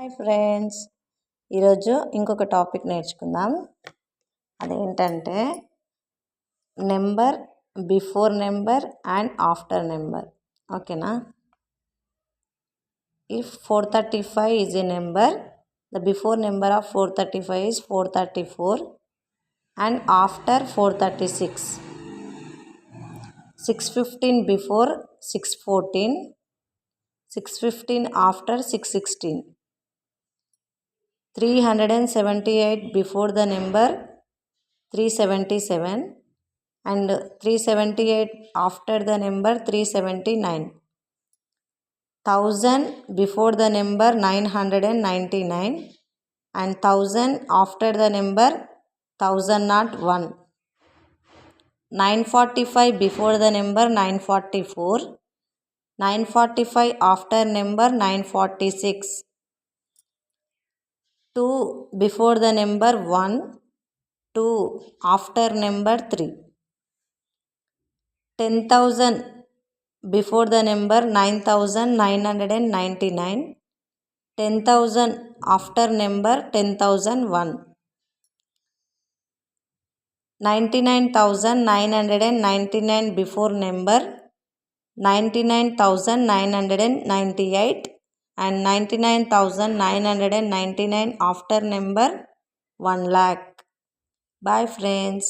Hi friends, ఈరోజు ఇంకొక topic నేర్చుకుందాం. అదేంటంటే number before number and after number. ఓకేనా? If 435 is a number, the before number of 435 is 434 and after 436. 615 before 614, 615 after 616. 378 before the number 377 and 378 after the number 379. 1000 before the number 999 and 1000 after the number 1001. 945 before the number 944, 945 after number 946. 2 before the number 1, 2 after number 3. 10,000 before the number 9,999, 10,000 after number 10,001. 99,999 before number 99,998 and 99,999 after number 1 lakh. Bye friends.